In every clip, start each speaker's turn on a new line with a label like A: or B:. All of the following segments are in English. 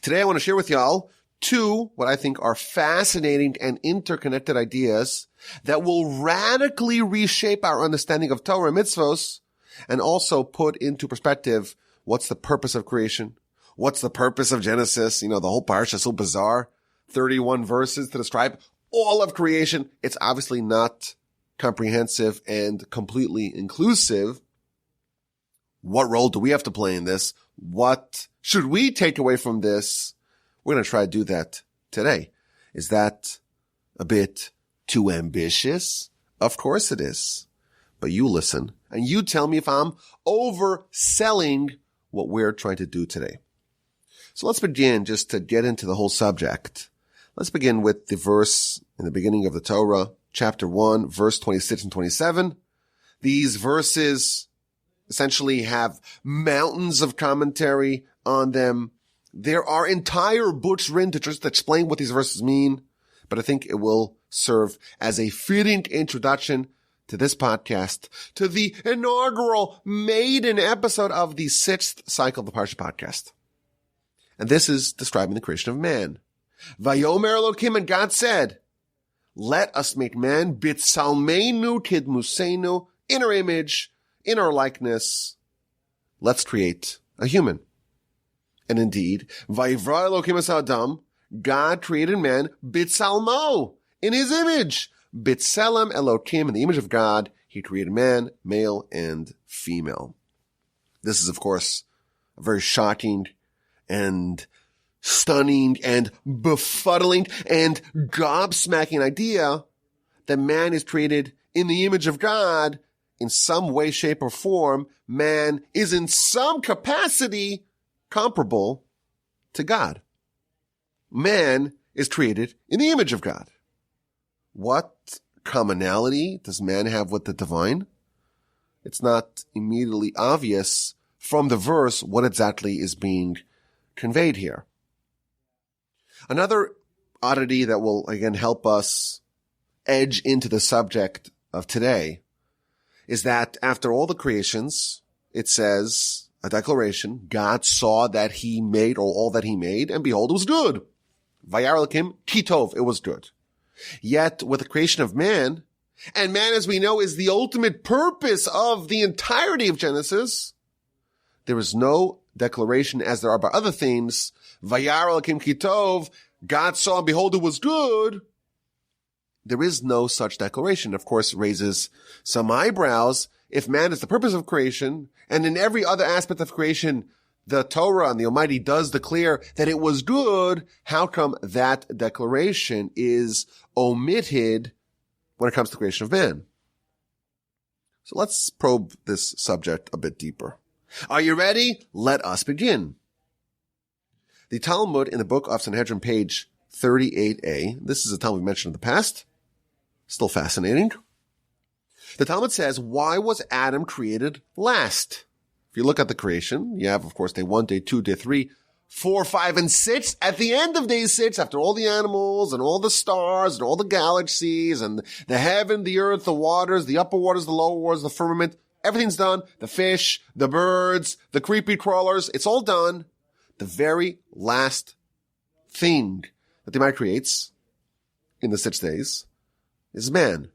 A: Today I want to share with y'all two what I think are fascinating and interconnected ideas that will radically reshape our understanding of Torah and Mitzvos and also put into perspective what's the purpose of creation, what's the purpose of Genesis. The whole Parsha is so bizarre. 31 verses to describe all of creation. It's obviously not comprehensive and completely inclusive. What role do we have to play in this? What should we take away from this? We're going to try to do that today. Is that a bit too ambitious? Of course it is. But you listen and you tell me if I'm overselling what we're trying to do today. So let's begin just to get into the whole subject. Let's begin with the verse in the beginning of the Torah, chapter 1, verse 26 and 27. These verses essentially have mountains of commentary on them. There are entire books written to just explain what these verses mean, but I think it will serve as a fitting introduction to this podcast, to the inaugural maiden episode of the 6th cycle of the Parsha Podcast. And this is describing the creation of man. Vayomer Elokim, and God said, let us make man b'tzalmeinu kidmusenu, in our image, in our likeness. Let's create a human. And indeed, Vayivra Elokim es Adam, God created man b'tzalmo, in his image. B'tselem Elokim, in the image of God, he created man, male and female. This is, of course, a very shocking and stunning and befuddling and gobsmacking idea that man is created in the image of God in some way, shape, or form. Man is in some capacity comparable to God. Man is created in the image of God. What commonality does man have with the divine? It's not immediately obvious from the verse what exactly is being conveyed here. Another oddity that will, again, help us edge into the subject of today is that after all the creations, it says, a declaration, God saw that he made, or all that he made, and behold, it was good. Vayar Elokim ki tov, it was good. Yet, with the creation of man, and man, as we know, is the ultimate purpose of the entirety of Genesis, there is no declaration, as there are by other themes, Vayar Elokim ki tov, God saw and behold it was good. There is no such declaration. Of course, raises some eyebrows. If man is the purpose of creation, and in every other aspect of creation, the Torah and the Almighty does declare that it was good, how come that declaration is omitted when it comes to the creation of man? So let's probe this subject a bit deeper. Are you ready? Let us begin. The Talmud in the book of Sanhedrin, page 38a. This is a Talmud we mentioned in the past. Still fascinating. The Talmud says, why was Adam created last? If you look at the creation, you have, of course, day 1, day 2, day 3, 4, 5, and 6. At the end of day 6, after all the animals and all the stars and all the galaxies and the heaven, the earth, the waters, the upper waters, the lower waters, the firmament, everything's done. The fish, the birds, the creepy crawlers, it's all done. The very last thing that the Almighty creates in the 6 days is man.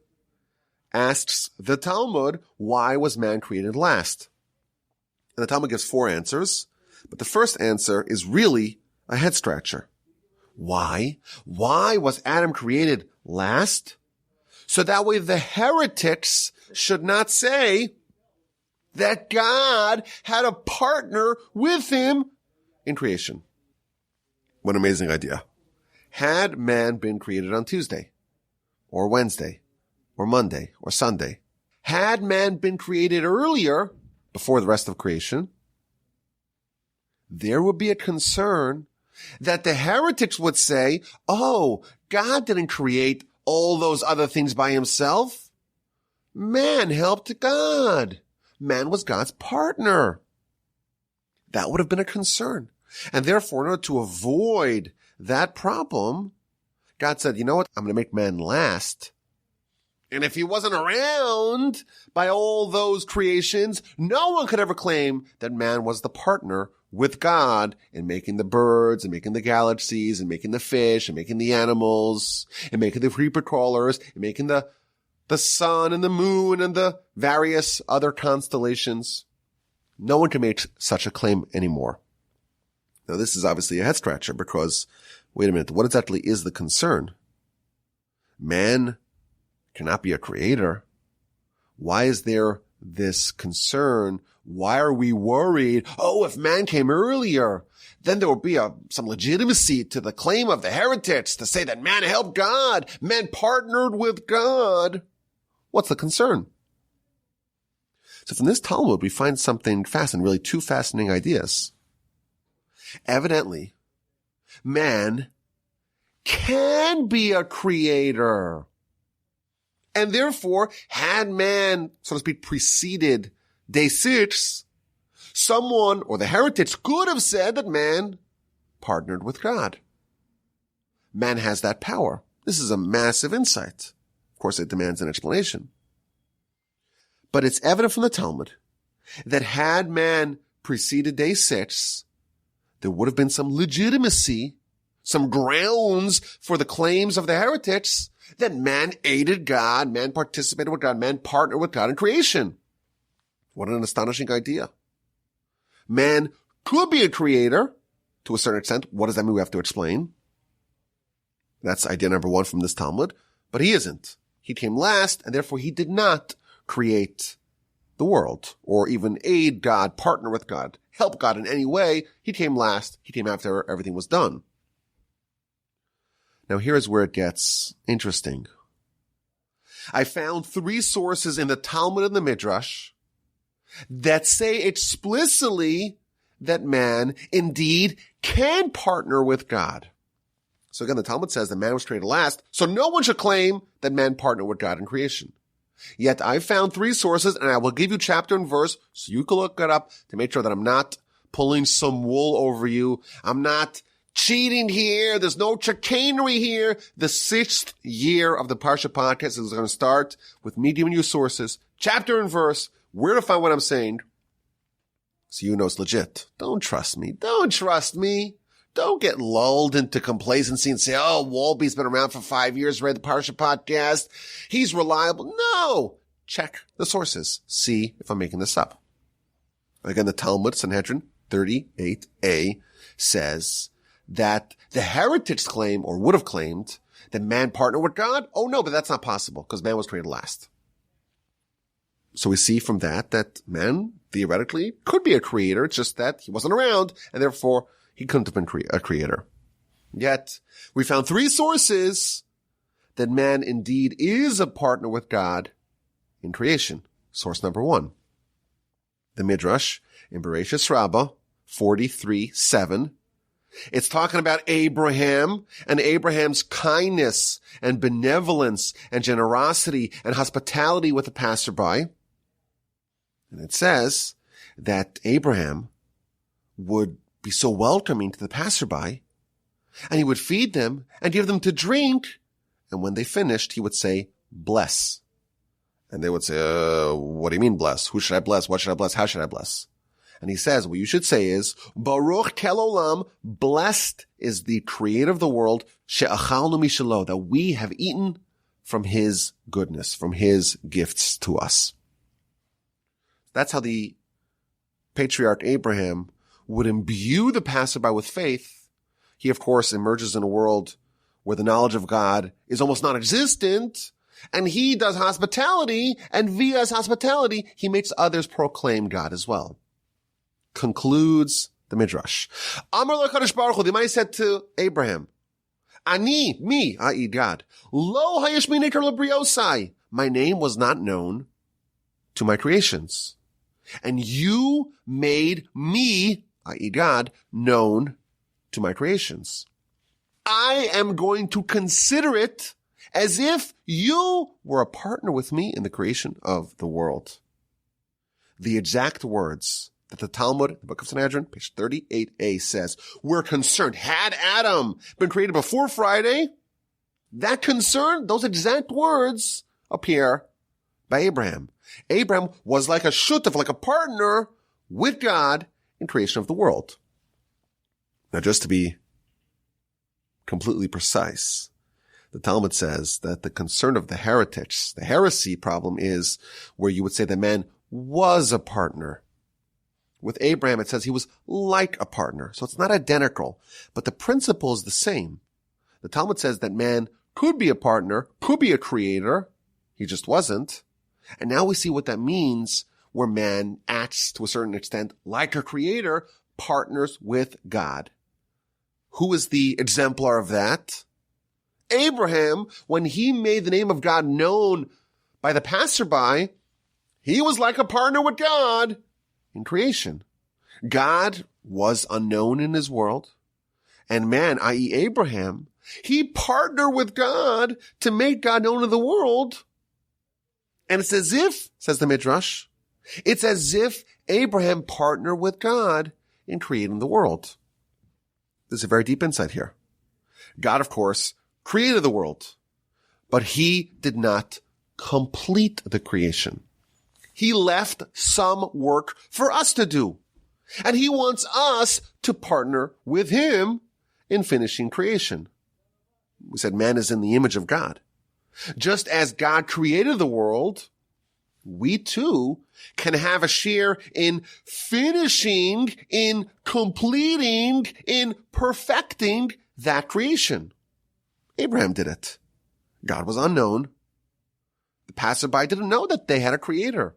A: Asks the Talmud, why was man created last? And the Talmud gives 4 answers, but the first answer is really a head scratcher. Why? Why was Adam created last? So that way the heretics should not say that God had a partner with him in creation. What an amazing idea. Had man been created on Tuesday, or Wednesday, or Monday, or Sunday, had man been created earlier, before the rest of creation, there would be a concern that the heretics would say, oh, God didn't create all those other things by himself. Man helped God. Man was God's partner. That would have been a concern. And therefore, in order to avoid that problem, God said, you know what? I'm going to make man last. And if he wasn't around by all those creations, no one could ever claim that man was the partner with God in making the birds and making the galaxies and making the fish and making the animals and making the creeper crawlers and making the sun and the moon and the various other constellations. No one can make such a claim anymore. Now, this is obviously a head scratcher because, wait a minute, what exactly is the concern? Man cannot be a creator. Why is there this concern? Why are we worried? Oh, if man came earlier, then there would be some legitimacy to the claim of the heretics to say that man helped God, man partnered with God. What's the concern? So from this Talmud, we find something fascinating, really two fascinating ideas. Evidently, man can be a creator. And therefore, had man, so to speak, preceded day 6, someone or the heretics could have said that man partnered with God. Man has that power. This is a massive insight. Of course, it demands an explanation. But it's evident from the Talmud that had man preceded day 6, there would have been some legitimacy, some grounds for the claims of the heretics that man aided God, man participated with God, man partnered with God in creation. What an astonishing idea. Man could be a creator to a certain extent. What does that mean? We have to explain. That's idea number 1 from this Talmud. But he isn't. He came last, and therefore he did not create the world or even aid God, partner with God, help God in any way. He came last. He came after everything was done. Now here's where it gets interesting. I found 3 sources in the Talmud and the Midrash that say explicitly that man indeed can partner with God. So again, the Talmud says that man was created last, so no one should claim that man partnered with God in creation. Yet I found 3 sources, and I will give you chapter and verse so you can look it up to make sure that I'm not pulling some wool over you. I'm not cheating here. There's no chicanery here. The 6th year of the Parsha Podcast is going to start with me giving you sources, chapter and verse, where to find what I'm saying, so you know it's legit. Don't trust me. Don't trust me. Don't get lulled into complacency and say, oh, Wolbe's been around for 5 years, read the Parsha Podcast. He's reliable. No. Check the sources. See if I'm making this up. Again, the Talmud, Sanhedrin 38a, says that the heretics claim, or would have claimed, that man partnered with God. Oh no, but that's not possible because man was created last. So we see from that man theoretically could be a creator. It's just that he wasn't around and therefore he couldn't have been a creator. Yet we found 3 sources that man indeed is a partner with God in creation. Source number 1, the Midrash in Bereishis Rabbah 43:7. It's talking about Abraham and Abraham's kindness and benevolence and generosity and hospitality with the passerby. And it says that Abraham would be so welcoming to the passerby, and he would feed them and give them to drink. And when they finished, he would say, bless. And they would say, what do you mean bless? Who should I bless? What should I bless? How should I bless? And he says, what you should say is, Baruch kel olam, blessed is the creator of the world, she'achalnu mishalo, that we have eaten from his goodness, from his gifts to us. That's how the patriarch Abraham would imbue the passerby with faith. He, of course, emerges in a world where the knowledge of God is almost non-existent, and he does hospitality, and via his hospitality, he makes others proclaim God as well. Concludes the Midrash. Amar LaKadosh Baruch Hu, the Almighty said to Abraham, Ani, me, i.e. God, lo hayeshmi nekar lebriosai, my name was not known to my creations. And you made me, i.e. God, known to my creations. I am going to consider it as if you were a partner with me in the creation of the world. The exact words that the Talmud, the Book of Sanhedrin, page 38a says, we're concerned. Had Adam been created before Friday, that concern, those exact words appear by Abraham. Abraham was like a shutaf, like a partner with God in creation of the world. Now, just to be completely precise, the Talmud says that the concern of the heretics, the heresy problem, is where you would say that man was a partner. With Abraham, it says he was like a partner. So it's not identical, but the principle is the same. The Talmud says that man could be a partner, could be a creator. He just wasn't. And now we see what that means, where man acts to a certain extent like a creator, partners with God. Who is the exemplar of that? Abraham, when he made the name of God known by the passerby, he was like a partner with God in creation. God was unknown in his world, and man, i.e. Abraham, he partnered with God to make God known in the world. And it's as if, says the Midrash, it's as if Abraham partnered with God in creating the world. There's a very deep insight here. God, of course, created the world, but he did not complete the creation. He left some work for us to do, and he wants us to partner with him in finishing creation. We said man is in the image of God. Just as God created the world, we too can have a share in finishing, in completing, in perfecting that creation. Abraham did it. God was unknown. The passerby didn't know that they had a creator.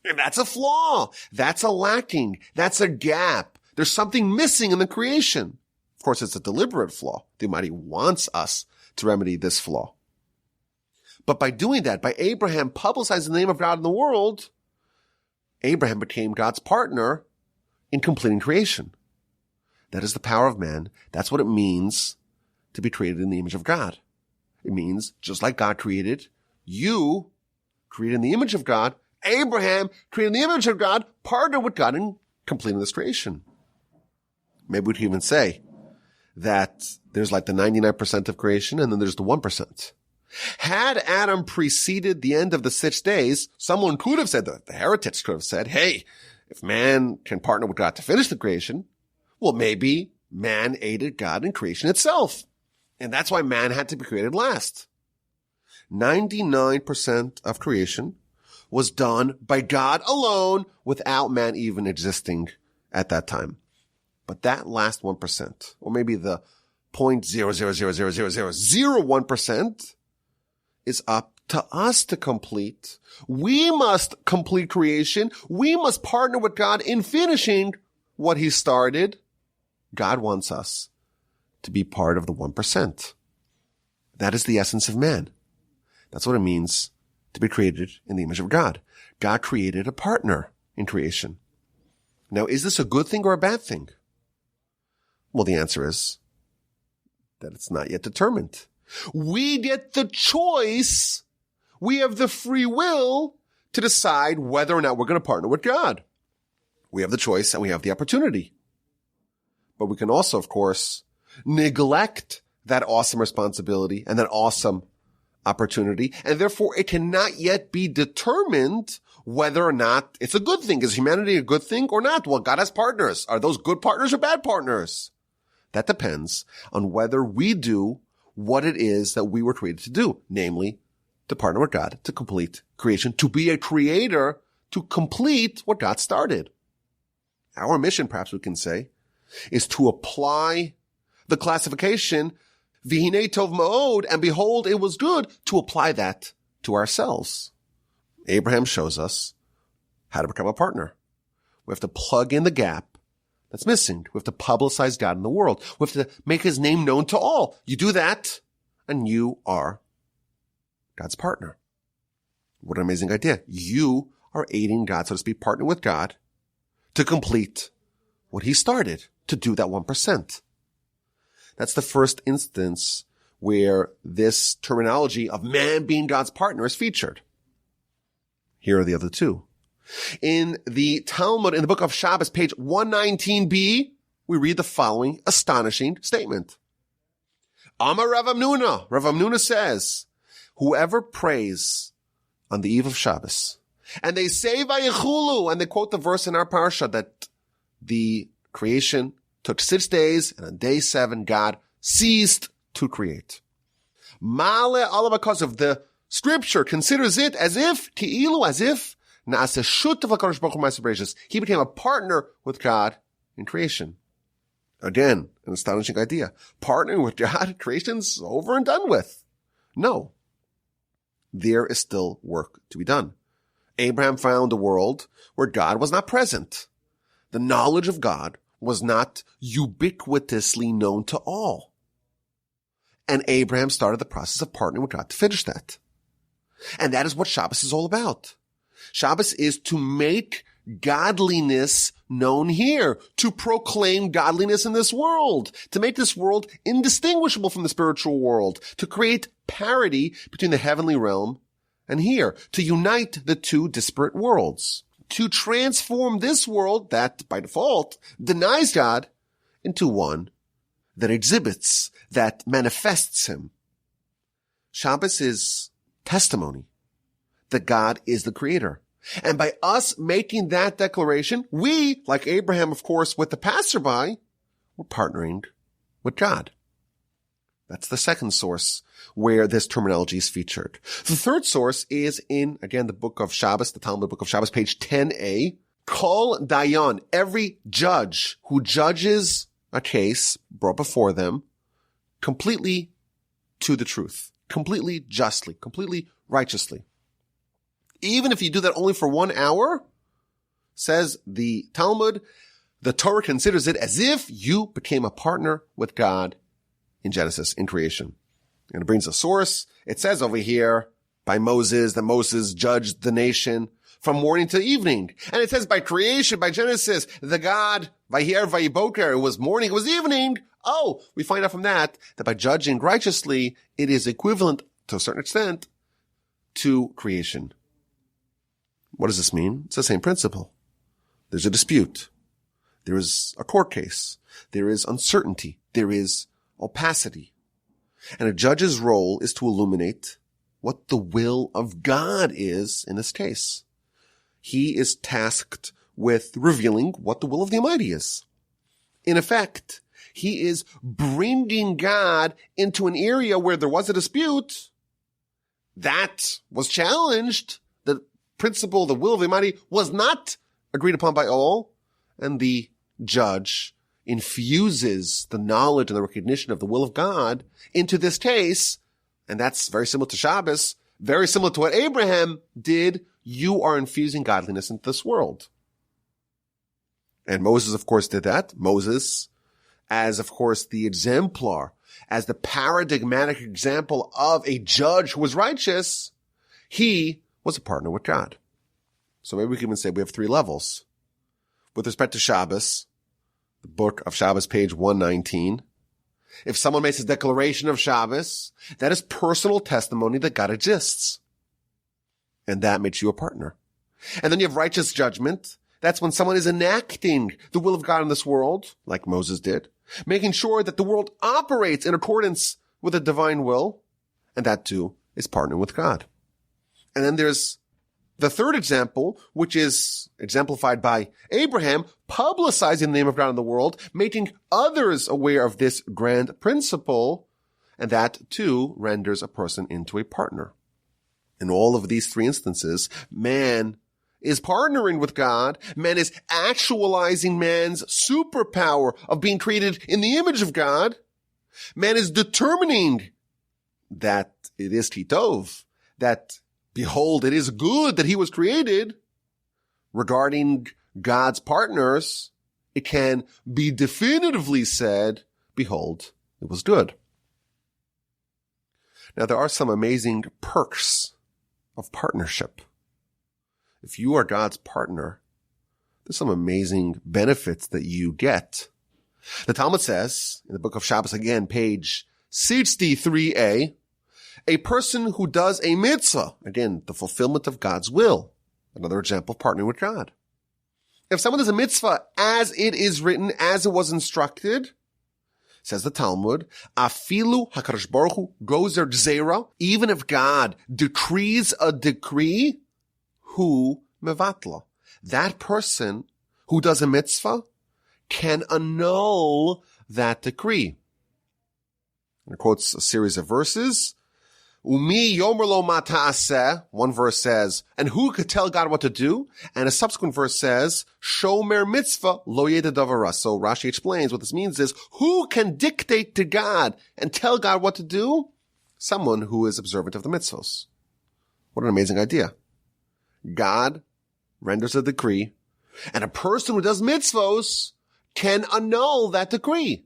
A: And that's a flaw. That's a lacking. That's a gap. There's something missing in the creation. Of course, it's a deliberate flaw. The Almighty wants us to remedy this flaw. But by doing that, by Abraham publicizing the name of God in the world, Abraham became God's partner in completing creation. That is the power of man. That's what it means to be created in the image of God. It means, just like God created, you created in the image of God, Abraham created in the image of God, partnered with God in completing this creation. Maybe we could even say that there's like the 99% of creation and then there's the 1%. Had Adam preceded the end of the 6 days, someone could have said, the heretics could have said, hey, if man can partner with God to finish the creation, well, maybe man aided God in creation itself. And that's why man had to be created last. 99% of creation was done by God alone without man even existing at that time. But that last 1%, or maybe the 0.0000001%, is up to us to complete. We must complete creation. We must partner with God in finishing what he started. God wants us to be part of the 1%. That is the essence of man. That's what it means to be created in the image of God. God created a partner in creation. Now, is this a good thing or a bad thing? Well, the answer is that it's not yet determined. We get the choice. We have the free will to decide whether or not we're going to partner with God. We have the choice and we have the opportunity. But we can also, of course, neglect that awesome responsibility and that awesome opportunity. And therefore, it cannot yet be determined whether or not it's a good thing. Is humanity a good thing or not? Well, God has partners. Are those good partners or bad partners? That depends on whether we do what it is that we were created to do, namely to partner with God, to complete creation, to be a creator, to complete what God started. Our mission, perhaps we can say, is to apply the classification, V'hinei tov ma'od, and behold, it was good, to apply that to ourselves. Abraham shows us how to become a partner. We have to plug in the gap that's missing. We have to publicize God in the world. We have to make his name known to all. You do that, and you are God's partner. What an amazing idea. You are aiding God, so to speak, partner with God to complete what he started, to do that 1%. That's the first instance where this terminology of man being God's partner is featured. Here are the other two. In the Talmud, in the book of Shabbos, page 119b, we read the following astonishing statement. Amar Rav Amnuna. Rav Amnuna says, whoever prays on the eve of Shabbos, and they say Vayichulu, and they quote the verse in our Parsha that the creation took 6 days, and on day 7, God ceased to create. Male Allah, because of the scripture considers it as if, ki'ilu, as if, na'aseh shutav HaKadosh Baruch Hu ma'aseh Bereishis. He became a partner with God in creation. Again, an astonishing idea. Partnering with God, creation's over and done with. No. There is still work to be done. Abraham found a world where God was not present. The knowledge of God was not ubiquitously known to all. And Abraham started the process of partnering with God to finish that. And that is what Shabbos is all about. Shabbos is to make godliness known here, to proclaim godliness in this world, to make this world indistinguishable from the spiritual world, to create parity between the heavenly realm and here, to unite the two disparate worlds, to transform this world that, by default, denies God into one that exhibits, that manifests him. Shabbos is testimony that God is the creator. And by us making that declaration, we, like Abraham, of course, with the passerby, we're partnering with God. That's the second source where this terminology is featured. The third source is in, again, the book of Shabbos, the Talmud book of Shabbos, page 10a. Kol dayan, every judge who judges a case brought before them completely to the truth, completely justly, completely righteously. Even if you do that only for 1 hour, says the Talmud, the Torah considers it as if you became a partner with God in Genesis, in creation. And it brings a source. It says over here by Moses, that Moses judged the nation from morning to evening. And it says by creation, by Genesis, the God, Vayier, Vayiboker, it was morning, it was evening. Oh, we find out from that by judging righteously, it is equivalent to a certain extent to creation. What does this mean? It's the same principle. There's a dispute. There is a court case. There is uncertainty. There is opacity. And a judge's role is to illuminate what the will of God is in this case. He is tasked with revealing what the will of the Almighty is. In effect, he is bringing God into an area where there was a dispute that was challenged. The principle, the will of the Almighty was not agreed upon by all, and the judge infuses the knowledge and the recognition of the will of God into this case, and that's very similar to Shabbos, very similar to what Abraham did. You are infusing godliness into this world. And Moses, of course, did that. Moses, as, of course, the exemplar, as the paradigmatic example of a judge who was righteous, he was a partner with God. So maybe we can even say we have 3 levels. With respect to Shabbos, the book of Shabbos, page 119, if someone makes a declaration of Shabbos, that is personal testimony that God exists. And that makes you a partner. And then you have righteous judgment. That's when someone is enacting the will of God in this world, like Moses did, making sure that the world operates in accordance with the divine will. And that too is partnering with God. And then there's the third example, which is exemplified by Abraham, publicizing the name of God in the world, making others aware of this grand principle, and that too renders a person into a partner. In all of these 3 instances, man is partnering with God. Man is actualizing man's superpower of being created in the image of God. Man is determining that it is kitov, that behold, it is good that he was created. Regarding God's partners, it can be definitively said, behold, it was good. Now, there are some amazing perks of partnership. If you are God's partner, there's some amazing benefits that you get. The Talmud says, in the book of Shabbos, again, page 63a, a person who does a mitzvah, again, the fulfillment of God's will, another example of partnering with God. If someone does a mitzvah as it is written, as it was instructed, says the Talmud, afilu HaKadosh Baruch Hu gozer gzeira, even if God decrees a decree, hu mevatla. That person who does a mitzvah can annul that decree. And it quotes a series of verses. Umi yomer lo ma ta'aseh. One verse says, and who could tell God what to do? And a subsequent verse says, shomer mitzvah lo yeda davara. So Rashi explains what this means is, who can dictate to God and tell God what to do? Someone who is observant of the mitzvos. What an amazing idea. God renders a decree, and a person who does mitzvos can annul that decree.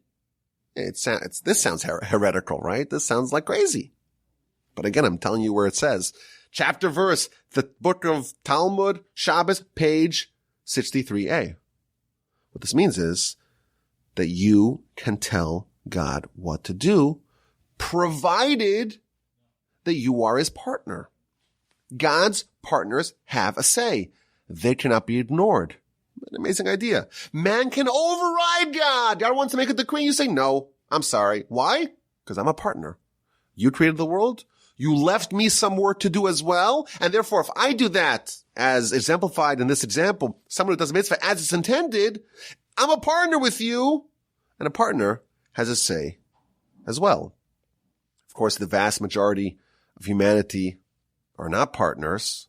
A: This sounds heretical, right? This sounds like crazy. But again, I'm telling you where it says. Chapter, verse, the book of Talmud, Shabbos, page 63a. What this means is that you can tell God what to do, provided that you are his partner. God's partners have a say. They cannot be ignored. An amazing idea. Man can override God. God wants to make a decree. You say, no, I'm sorry. Why? Because I'm a partner. You created the world. You left me some work to do as well. And therefore, if I do that, as exemplified in this example, someone who does a mitzvah as it's intended, I'm a partner with you. And a partner has a say as well. Of course, the vast majority of humanity are not partners.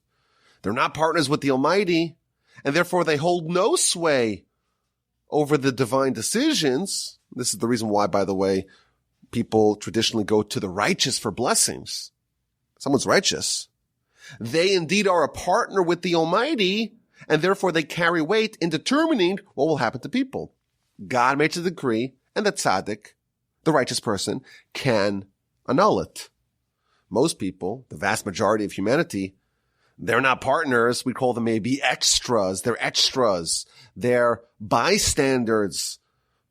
A: They're not partners with the Almighty. And therefore, they hold no sway over the divine decisions. This is the reason why, by the way, people traditionally go to the righteous for blessings. Someone's righteous. They indeed are a partner with the Almighty, and therefore they carry weight in determining what will happen to people. God makes a decree, and the tzaddik, the righteous person, can annul it. Most people, the vast majority of humanity, they're not partners. We call them maybe extras. They're extras. They're bystanders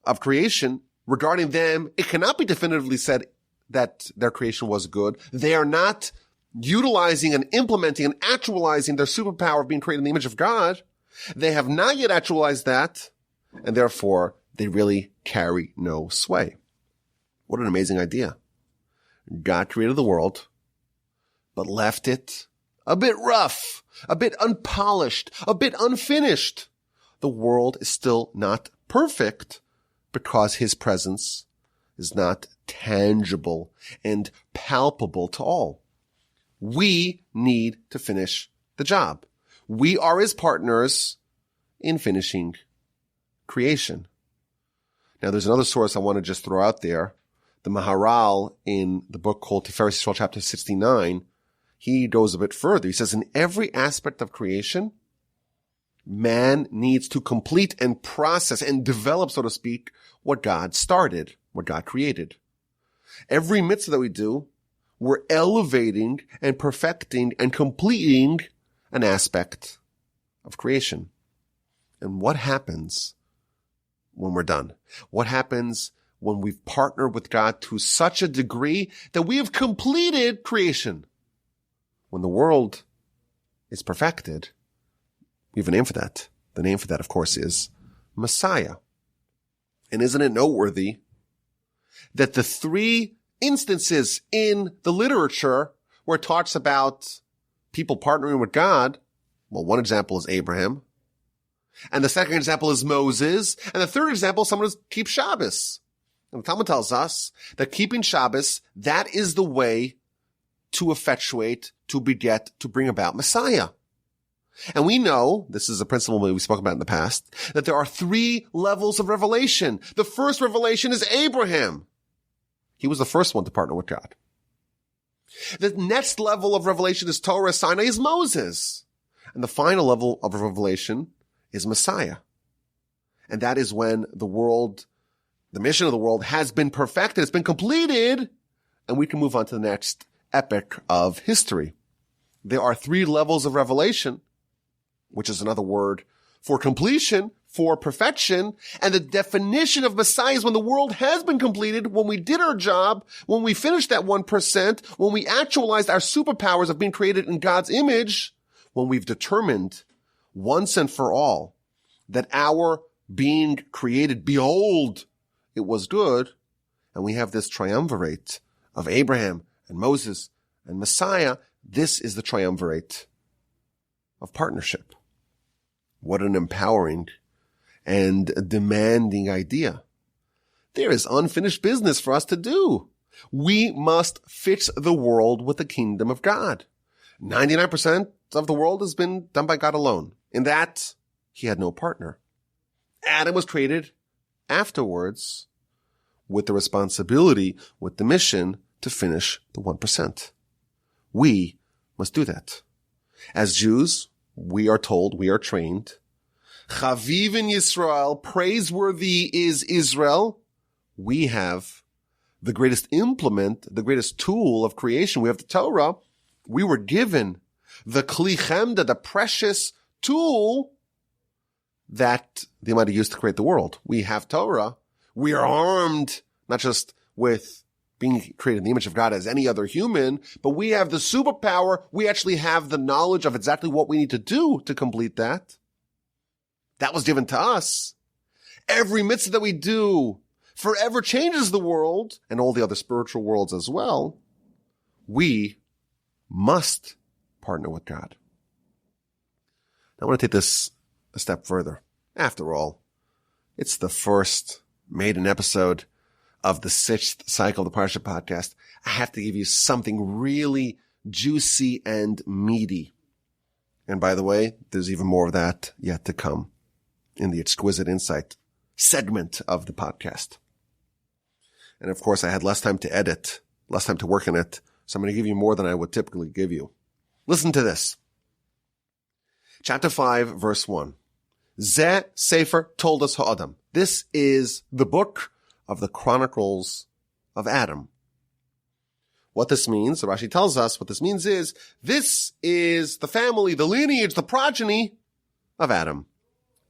A: of creation. Regarding them, it cannot be definitively said that their creation was good. They are not utilizing and implementing and actualizing their superpower of being created in the image of God. They have not yet actualized that, and therefore they really carry no sway. What an amazing idea. God created the world, but left it a bit rough, a bit unpolished, a bit unfinished. The world is still not perfect because his presence is not tangible and palpable to all. We need to finish the job. We are his partners in finishing creation. Now, there's another source I want to just throw out there. The Maharal in the book called Tiferes Yisrael, chapter 69, he goes a bit further. He says, in every aspect of creation, man needs to complete and process and develop, so to speak, what God started, what God created. Every mitzvah that we do, we're elevating and perfecting and completing an aspect of creation. And what happens when we're done? What happens when we've partnered with God to such a degree that we have completed creation? When the world is perfected, we have a name for that. The name for that, of course, is Messiah. And isn't it noteworthy that the three instances in the literature where it talks about people partnering with God, well, one example is Abraham, and the second example is Moses, and the third example is someone who keeps Shabbos. And the Talmud tells us that keeping Shabbos, that is the way to effectuate, to beget, to bring about Messiah. And we know, this is a principle we spoke about in the past, that there are three levels of revelation. The first revelation is Abraham. He was the first one to partner with God. The next level of revelation is Torah, Sinai, is Moses. And the final level of revelation is Messiah. And that is when the world, the mission of the world has been perfected, it's been completed, and we can move on to the next epic of history. There are three levels of revelation, which is another word for completion, for perfection. And the definition of Messiah is when the world has been completed, when we did our job, when we finished that 1%, when we actualized our superpowers of being created in God's image, when we've determined once and for all that our being created, behold, it was good. And we have this triumvirate of Abraham and Moses and Messiah. This is the triumvirate of partnership. What an empowering and demanding idea. There is unfinished business for us to do. We must fix the world with the kingdom of God. 99% of the world has been done by God alone. In that, he had no partner. Adam was created afterwards with the responsibility, with the mission to finish the 1%. We must do that. As Jews, we are told, we are trained, Chaviv in Yisrael, praiseworthy is Israel. We have the greatest implement, the greatest tool of creation. We have the Torah. We were given the Kli Chemda, the precious tool that they might have used to create the world. We have Torah. We are armed, not just with being created in the image of God as any other human, but we have the superpower. We actually have the knowledge of exactly what we need to do to complete that. That was given to us. Every mitzvah that we do forever changes the world and all the other spiritual worlds as well. We must partner with God. I want to take this a step further. After all, it's the first maiden episode of the 6th cycle of the Parsha Podcast. I have to give you something really juicy and meaty. And by the way, there's even more of that yet to come in the Exquisite Insight segment of the podcast. And of course, I had less time to edit, less time to work on it, so I'm going to give you more than I would typically give you. Listen to this. Chapter 5, verse 1. Zeh Sefer Toldos Ha'adam. This is the book of the Chronicles of Adam. What this means, Rashi tells us, what this means is, this is the family, the lineage, the progeny of Adam.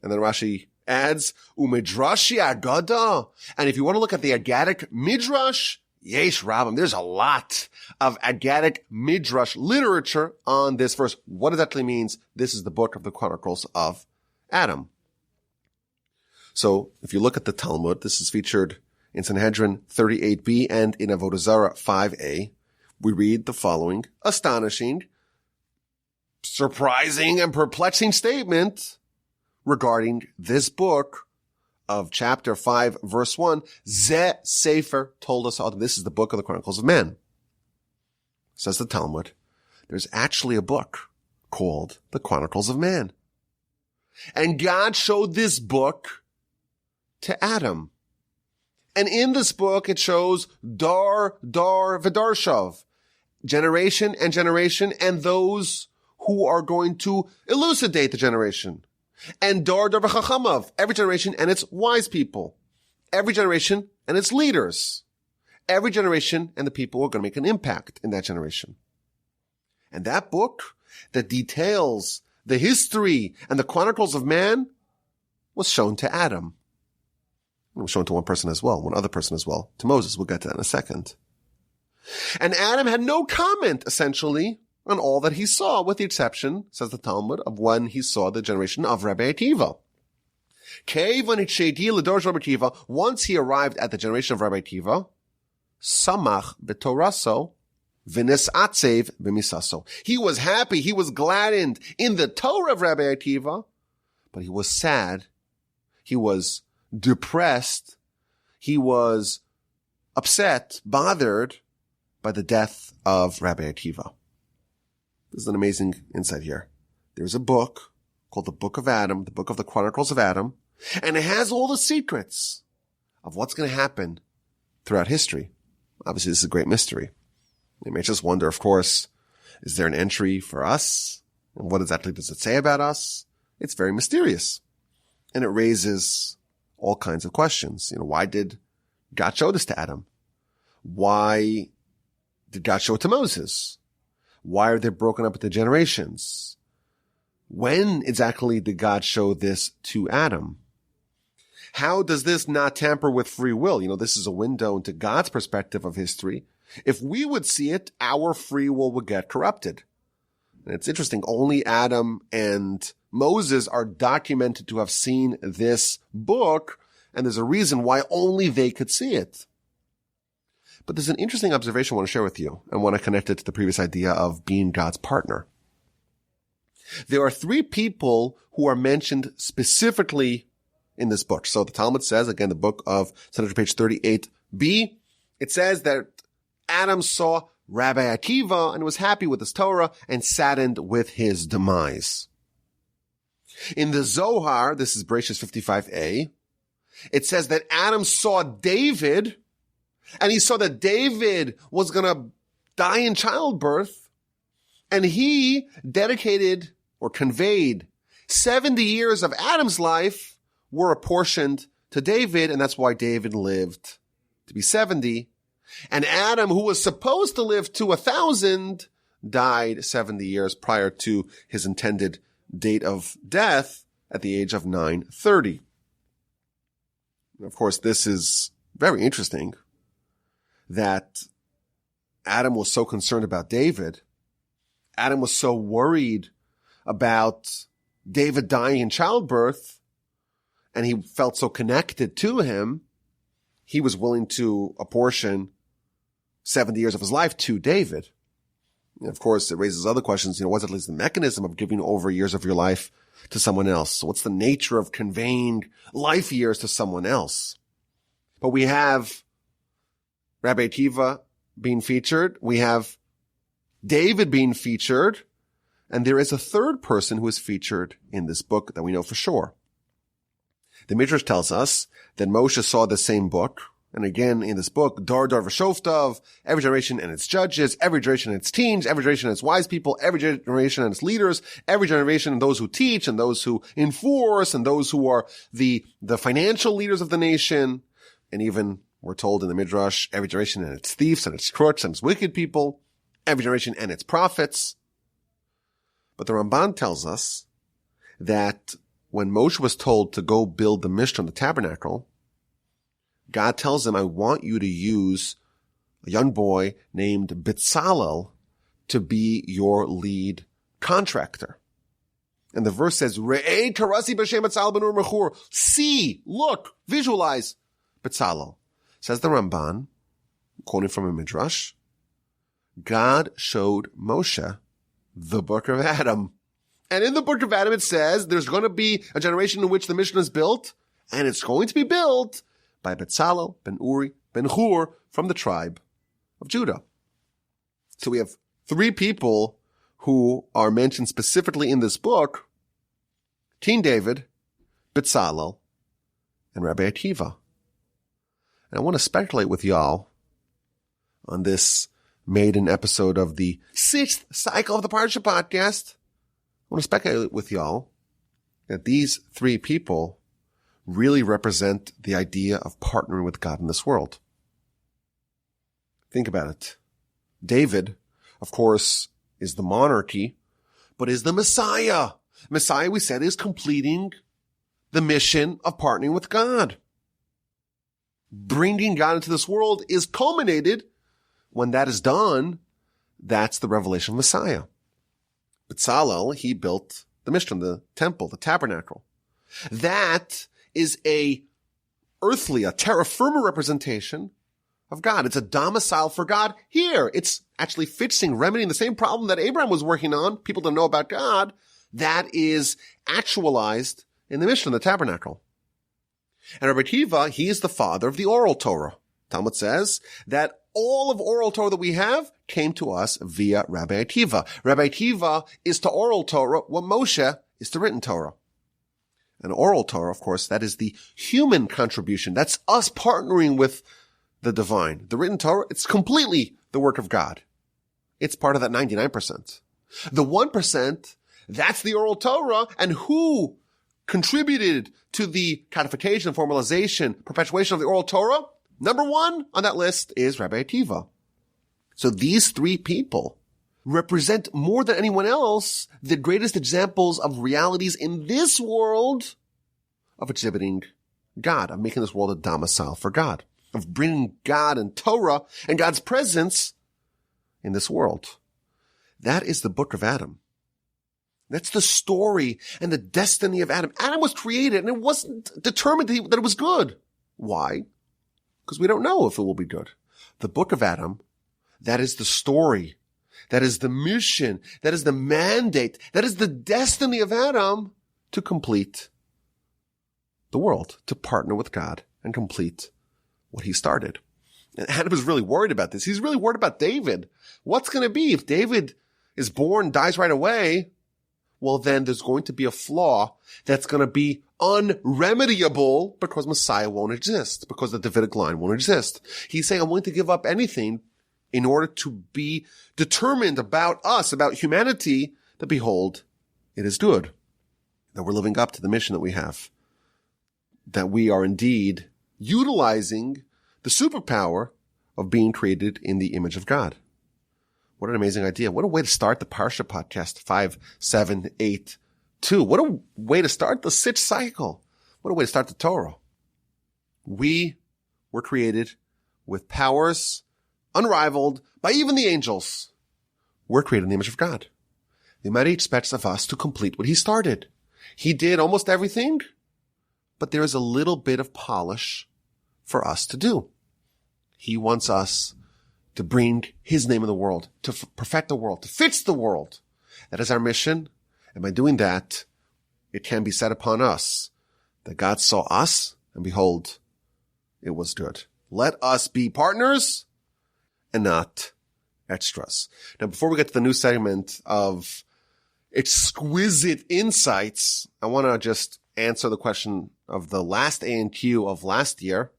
A: And then Rashi adds, Umidrashi Agada. And if you want to look at the Agadic Midrash, Yesh Rabbim, there's a lot of Agadic Midrash literature on this verse. What exactly means this is the book of the Chronicles of Adam. So if you look at the Talmud, this is featured in Sanhedrin 38b and in Avodah Zarah 5a. We read the following astonishing, surprising, and perplexing statement regarding this book of chapter 5, verse 1. Zeh Sefer Toldos Ha'adam. This is the book of the Chronicles of Man. Says the Talmud, there's actually a book called the Chronicles of Man. And God showed this book to Adam. And in this book, it shows dar, v'darshav, generation and generation, and those who are going to elucidate the generation. And dar v'chachamav, every generation and its wise people. Every generation and its leaders. Every generation and the people who are going to make an impact in that generation. And that book that details the history and the chronicles of man was shown to Adam. It was shown to one person as well, one other person as well, to Moses. We'll get to that in a second. And Adam had no comment, essentially, on all that he saw, with the exception, says the Talmud, of when he saw the generation of Rabbi Akiva. Once he arrived at the generation of Rabbi Akiva, samach b'toraso v'nesatzev b'misaso. He was happy, he was gladdened in the Torah of Rabbi Akiva, but he was sad, he was depressed, he was upset, bothered by the death of Rabbi Akiva. This is an amazing insight here. There's a book called the Book of Adam, the Book of the Chronicles of Adam, and it has all the secrets of what's going to happen throughout history. Obviously, this is a great mystery. It makes us wonder, of course, is there an entry for us? And what exactly does it say about us? It's very mysterious. And it raises all kinds of questions. Why did God show this to Adam? Why did God show it to Moses? Why are they broken up into generations? When exactly did God show this to Adam? How does this not tamper with free will? This is a window into God's perspective of history. If we would see it, our free will would get corrupted. And it's interesting, only Adam and Moses are documented to have seen this book, and there's a reason why only they could see it. But there's an interesting observation I want to share with you. I want to connect it to the previous idea of being God's partner. There are 3 people who are mentioned specifically in this book. So the Talmud says, again, the book of Sanhedrin, page 38b, it says that Adam saw Rabbi Akiva and was happy with his Torah and saddened with his demise. In the Zohar, this is Bereishis 55a, it says that Adam saw David, and he saw that David was going to die in childbirth, and he dedicated or conveyed 70 years of Adam's life were apportioned to David, and that's why David lived to be 70. And Adam, who was supposed to live to 1,000, died 70 years prior to his intended date of death at the age of 930. Of course, this is very interesting that Adam was so concerned about David. Adam was so worried about David dying in childbirth, and he felt so connected to him, he was willing to apportion 70 years of his life to David. And of course, it raises other questions. What's at least the mechanism of giving over years of your life to someone else? So what's the nature of conveying life years to someone else? But we have Rabbi Akiva being featured. We have David being featured. And there is a third person who is featured in this book that we know for sure. The Midrash tells us that Moshe saw the same book. And again, in this book, Dar V'Shoftov, every generation and its judges, every generation and its teens, every generation and its wise people, every generation and its leaders, every generation and those who teach and those who enforce and those who are the financial leaders of the nation. And even, we're told in the Midrash, every generation and its thieves and its crooks and its wicked people, every generation and its prophets. But the Ramban tells us that when Moshe was told to go build the Mishkan, the tabernacle, God tells him, I want you to use a young boy named Bezalel to be your lead contractor. And the verse says, Re'ei karasi b'shem Bezalel ben Ur mechur. See, look, visualize Bezalel. Says the Ramban, quoting from a Midrash, God showed Moshe the book of Adam. And in the book of Adam, it says there's going to be a generation in which the Mishnah is built, and it's going to be built by Bezalel ben Uri ben Hur from the tribe of Judah. So we have three people who are mentioned specifically in this book: King David, Bezalel, and Rabbi Akiva. And I want to speculate with y'all on this maiden episode of the 6th cycle of the Parsha Podcast. I want to speculate with y'all that these three people really represent the idea of partnering with God in this world. Think about it. David, of course, is the monarchy, but is the Messiah. Messiah, we said, is completing the mission of partnering with God. Bringing God into this world is culminated. When that is done, that's the revelation of Messiah. Bezalel, he built the Mishkan, the temple, the tabernacle. That is a terra firma representation of God. It's a domicile for God here. It's actually fixing, remedying the same problem that Abraham was working on. People don't know about God. That is actualized in the Mishkan, the tabernacle. And Rabbi Akiva, he is the father of the oral Torah. Talmud says that all of oral Torah that we have came to us via Rabbi Akiva. Rabbi Akiva is to oral Torah what Moshe is to written Torah. And oral Torah, of course, that is the human contribution. That's us partnering with the divine. The written Torah, it's completely the work of God. It's part of that 99%. The 1%, that's the oral Torah, and who contributed to the codification, formalization, perpetuation of the oral Torah? Number one on that list is Rabbi Akiva. So these three people represent more than anyone else the greatest examples of realities in this world of exhibiting God, of making this world a domicile for God, of bringing God and Torah and God's presence in this world. That is the book of Adam. That's the story and the destiny of Adam. Adam was created and it wasn't determined that it was good. Why? Because we don't know if it will be good. The book of Adam, that is the story. That is the mission. That is the mandate. That is the destiny of Adam to complete the world, to partner with God and complete what he started. And Adam is really worried about this. He's really worried about David. What's going to be if David is born, dies right away? Well, then there's going to be a flaw that's going to be unremediable because Messiah won't exist, because the Davidic line won't exist. He's saying, I'm willing to give up anything in order to be determined about us, about humanity, that behold, it is good, that we're living up to the mission that we have, that we are indeed utilizing the superpower of being created in the image of God. What an amazing idea. What a way to start the Parsha Podcast 5782. What a way to start the 6th cycle. What a way to start the Torah. We were created with powers unrivaled by even the angels. We're created in the image of God. The Almighty expects of us to complete what he started. He did almost everything, but there is a little bit of polish for us to do. He wants us to bring his name in the world, to perfect the world, to fix the world. That is our mission. And by doing that, it can be said upon us that God saw us and behold, it was good. Let us be partners and not extras. Now, before we get to the new segment of Exquisite Insights, I want to just answer the question of the last A&Q of last year.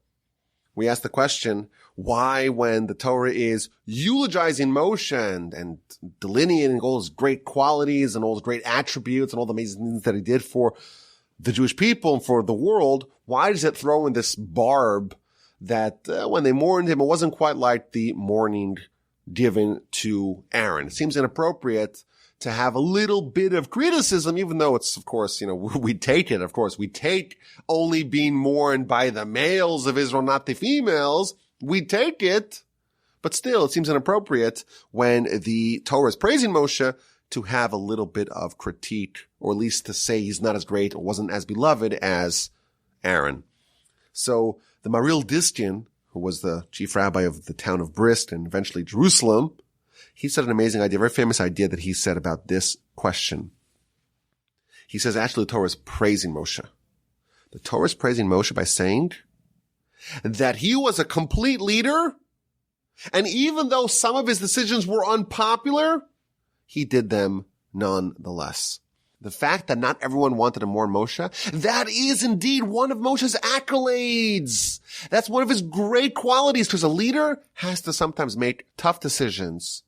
A: We asked the question, why, when the Torah is eulogizing Moshe and delineating all his great qualities and all his great attributes and all the amazing things that he did for the Jewish people and for the world, why does it throw in this barb that when they mourned him, it wasn't quite like the mourning given to Aaron? It seems inappropriate to have a little bit of criticism, even though it's, of course, we take it. Of course, we take only being mourned by the males of Israel, not the females. We take it, but still it seems inappropriate when the Torah is praising Moshe to have a little bit of critique, or at least to say he's not as great or wasn't as beloved as Aaron. So the Maril Diskin, who was the chief rabbi of the town of Brisk and eventually Jerusalem, he said an amazing idea, a very famous idea that he said about this question. He says, actually, the Torah is praising Moshe. The Torah is praising Moshe by saying that he was a complete leader, and even though some of his decisions were unpopular, he did them nonetheless. The fact that not everyone wanted to mourn Moshe, that is indeed one of Moshe's accolades. That's one of his great qualities, because a leader has to sometimes make tough decisions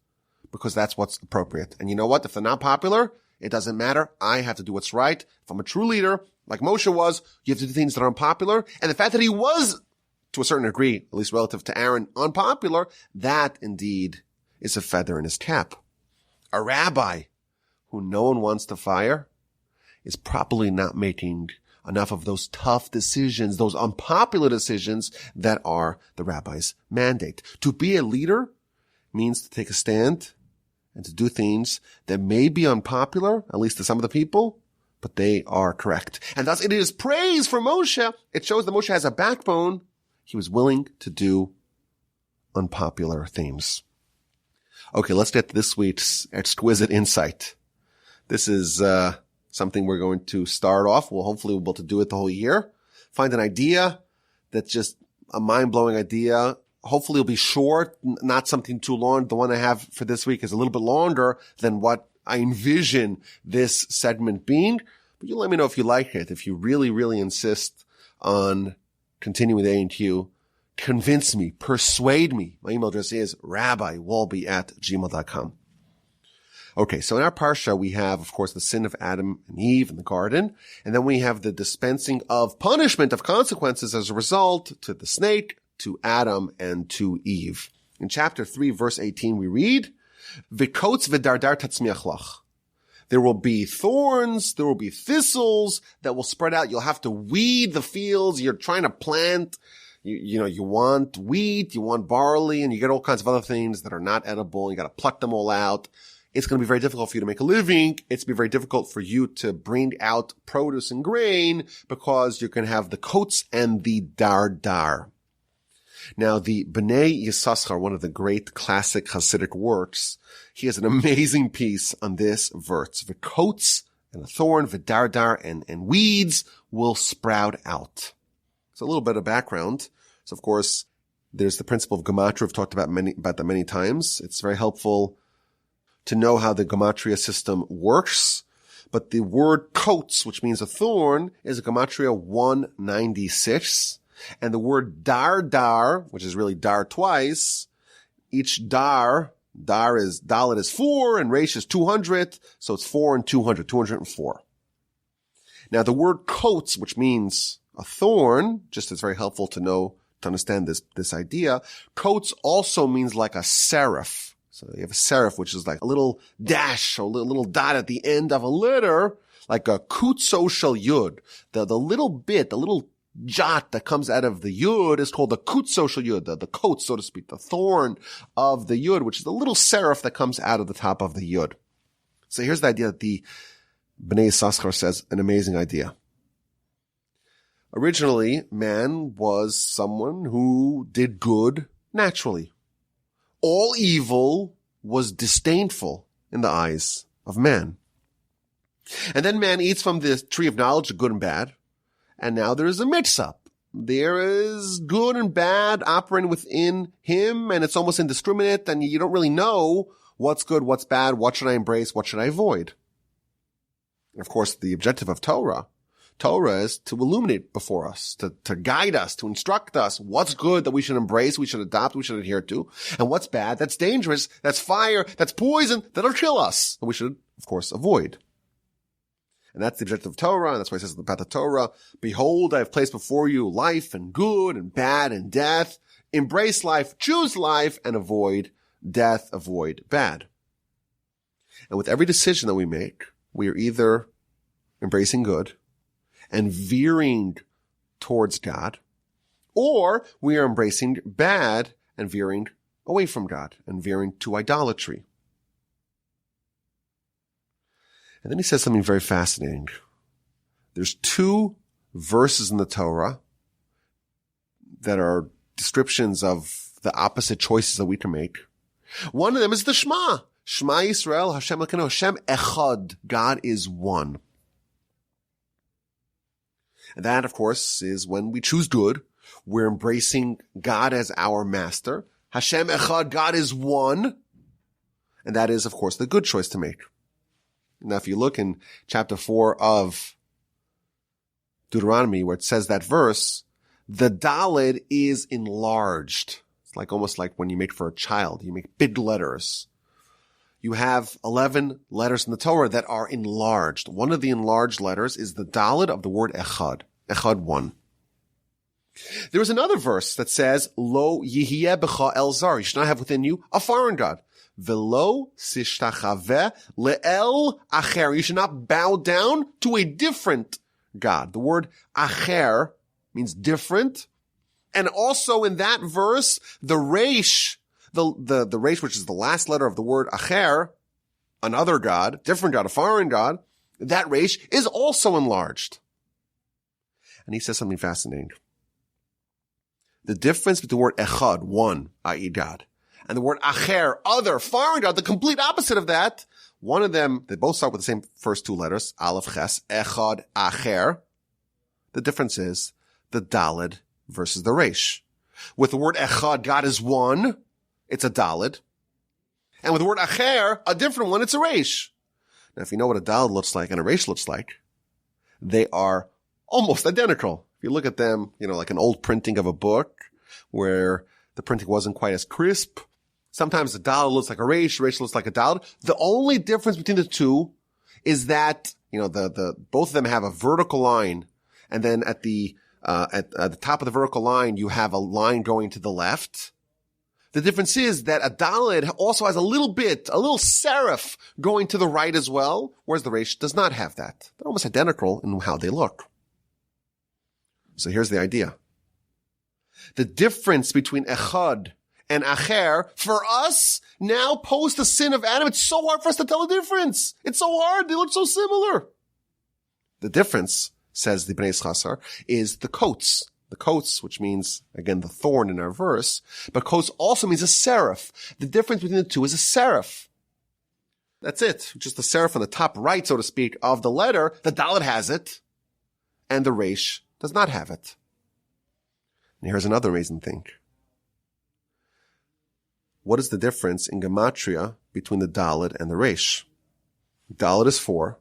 A: because that's what's appropriate. And you know what? If they're not popular, it doesn't matter. I have to do what's right. If I'm a true leader, like Moshe was, you have to do things that are unpopular. And the fact that he was, to a certain degree, at least relative to Aaron, unpopular, that indeed is a feather in his cap. A rabbi who no one wants to fire is probably not making enough of those tough decisions, those unpopular decisions that are the rabbi's mandate. To be a leader means to take a stand and to do things that may be unpopular, at least to some of the people, but they are correct. And thus it is praise for Moshe. It shows that Moshe has a backbone. He was willing to do unpopular things. Okay, let's get to this week's Exquisite Insight. This is something we're going to start off. Hopefully we'll be able to do it the whole year. Find an idea that's just a mind-blowing idea. Hopefully it'll be short, not something too long. The one I have for this week is a little bit longer than what I envision this segment being. But you let me know if you like it. If you really, really insist on continuing the A&Q, convince me, persuade me. My email address is rabbiwolbe@gmail.com. Okay, so in our Parsha, we have, of course, the sin of Adam and Eve in the garden. And then we have the dispensing of punishment, of consequences as a result to the snake, to Adam, and to Eve. In chapter 3, verse 18, we read, V'kotz v'dardar tatzmiach lach. There will be thorns, there will be thistles that will spread out. You'll have to weed the fields. You're trying to plant, you want wheat, you want barley, and you get all kinds of other things that are not edible. You got to pluck them all out. It's going to be very difficult for you to make a living. It's going to be very difficult for you to bring out produce and grain because you're going to have the kotes and the dardar. Now, the Bnei Yisachar, one of the great classic Hasidic works, he has an amazing piece on this verse, the kotes and a thorn, v'dardar, and weeds will sprout out. So a little bit of background. So of course, there's the principle of gematria. We've talked about that many times. It's very helpful to know how the gematria system works. But the word coats, which means a thorn, is a gematria 196. And the word dar, which is really dar twice, each dalet is 4 and resh is 200. So it's 4 and 200, 204. Now the word coats, which means a thorn, just is very helpful to know, to understand this idea. Coats also means like a serif. So you have a serif, which is like a little dash or a little dot at the end of a letter, like a kutso shel yud. The little bit, the little jot that comes out of the yud is called the kutso shel yud, the coat, so to speak, the thorn of the yud, which is the little serif that comes out of the top of the yud. So here's the idea that the Bnei Yissaschar says, an amazing idea. Originally, man was someone who did good naturally. All evil was disdainful in the eyes of man. And then man eats from the tree of knowledge of good and bad. And now there is a mix-up. There is good and bad operating within him, and it's almost indiscriminate, and you don't really know what's good, what's bad, what should I embrace, what should I avoid. And of course, the objective of Torah is to illuminate before us, to guide us, to instruct us what's good that we should embrace, we should adopt, we should adhere to, and what's bad, that's dangerous, that's fire, that's poison, that'll kill us, and we should, of course, avoid. And that's the objective of Torah, and that's why it says about the Torah, behold, I have placed before you life and good and bad and death. Embrace life, choose life, and avoid death, avoid bad. And with every decision that we make, we are either embracing good and veering towards God, or we are embracing bad and veering away from God and veering to idolatry. And then he says something very fascinating. There's 2 verses in the Torah that are descriptions of the opposite choices that we can make. One of them is the Shema. Shema Yisrael, Hashem Elokeinu, Hashem Echad. God is one. And that, of course, is when we choose good. We're embracing God as our master. Hashem Echad, God is one. And that is, of course, the good choice to make. Now, if you look in chapter 4 of Deuteronomy, where it says that verse, the Daled is enlarged. It's like almost like when you make for a child. You make big letters. You have 11 letters in the Torah that are enlarged. One of the enlarged letters is the Daled of the word Echad. Echad, one. There is another verse that says, Lo yihiyeh b'cha el zar. You should not have within you a foreign god. Velo sishtachaveh le'el acher. You should not bow down to a different god. The word acher means different. And also in that verse, the resh, the resh, which is the last letter of the word acher, another god, different god, a foreign god, that resh is also enlarged. And he says something fascinating. The difference between the word echad, one, i.e. God, and the word acher, other, foreign god, the complete opposite of that, one of them, they both start with the same first 2 letters, aleph ches, echad, acher. The difference is the daled versus the resh. With the word echad, God is one, it's a daled. And with the word acher, a different one, it's a resh. Now, if you know what a daled looks like and a resh looks like, they are almost identical. If you look at them, like an old printing of a book where the printing wasn't quite as crisp. Sometimes the daled looks like a resh looks like a daled. The only difference between the 2 is that, both of them have a vertical line, and then at the top of the vertical line, you have a line going to the left. The difference is that a daled also has a little serif going to the right as well, whereas the resh does not have that. They're almost identical in how they look. So here's the idea. The difference between echad and acher, for us, now post the sin of Adam, it's so hard for us to tell the difference. It's so hard. They look so similar. The difference, says the Bnei Yissaschar, is the coats. The coats, which means, again, the thorn in our verse, but coats also means a serif. The difference between the 2 is a serif. That's it. Just the serif on the top right, so to speak, of the letter. The Dalet has it, and the Resh does not have it. And here's another amazing thing. What is the difference in gematria between the Dalet and the Resh? Dalet is 4,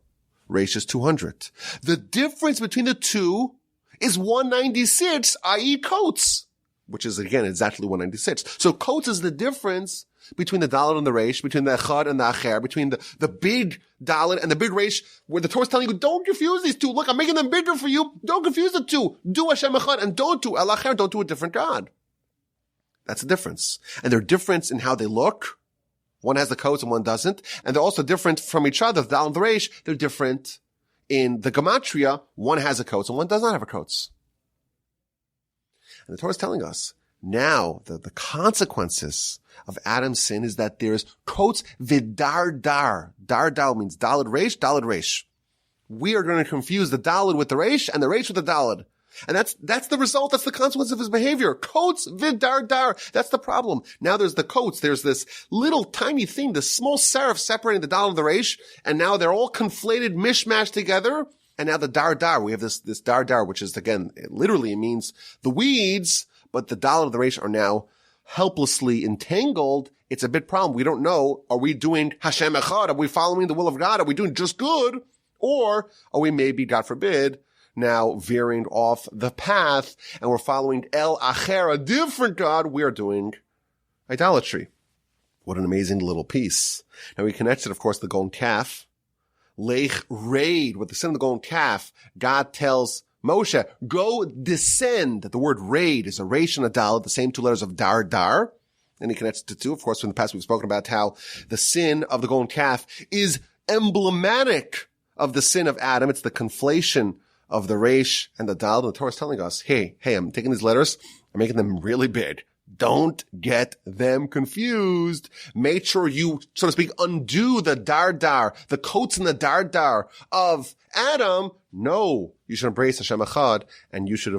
A: Resh is 200. The difference between the two is 196, i.e. coats, which is again exactly 196. So coats is the difference between the Dalet and the Resh, between the Echad and the Acher, between the big Dalet and the big Resh, where the Torah is telling you, don't confuse these two. Look, I'm making them bigger for you. Don't confuse the two. Do Hashem Echad and don't do El Acher, don't do a different God. That's the difference. And they're different in how they look. One has the coats and one doesn't. And they're also different from each other. The Dalet and the Resh, they're different in the gematria. One has a coats and one does not have a coats. And the Torah is telling us, now the consequences of Adam's sin is that there's coats vidardar. Dardal means Dalet Resh, Dalet Resh. We are going to confuse the Dalet with the Resh and the Resh with the Dalet. And that's the result. That's the consequence of his behavior. Coats vidardar. That's the problem. Now there's the coats. There's this little tiny thing, this small serif separating the Dalet and the Resh. And now they're all conflated, mishmashed together. And now the dardar, we have this dardar, which is, again, it literally means the weeds, but the Dalet and the Resh are now helplessly entangled. It's a big problem. We don't know, are we doing Hashem Echad? Are we following the will of God? Are we doing just good? Or are we maybe, God forbid, now veering off the path and we're following El Acher, a different God? We are doing idolatry. What an amazing little piece. Now we connected, of course, the golden calf. Lech raid, with the sin of the golden calf, God tells Moshe, go descend. The word raid is a resh and a dalet, the same two letters of dar dar. And he connects to two. Of course, in the past we've spoken about how the sin of the golden calf is emblematic of the sin of Adam. It's the conflation of the resh and the dalet. And the Torah is telling us, hey, I'm taking these letters, I'm making them really big. Don't get them confused. Make sure you, so to speak, undo the dardar, the coats and the dardar of Adam. No, you should embrace Hashem Echad, and you should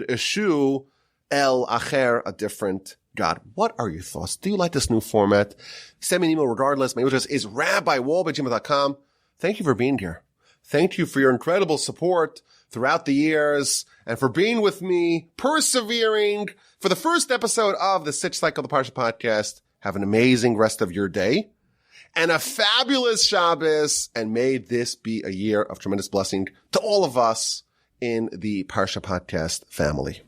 A: eschew El Acher, a different God. What are your thoughts? Do you like this new format? Send me an email regardless. My email address is rabbiwolbe@gmail.com. Thank you for being here. Thank you for your incredible support throughout the years and for being with me, persevering for the first episode of the Sitch Cycle of the Parsha Podcast. Have an amazing rest of your day and a fabulous Shabbos. And may this be a year of tremendous blessing to all of us in the Parsha Podcast family.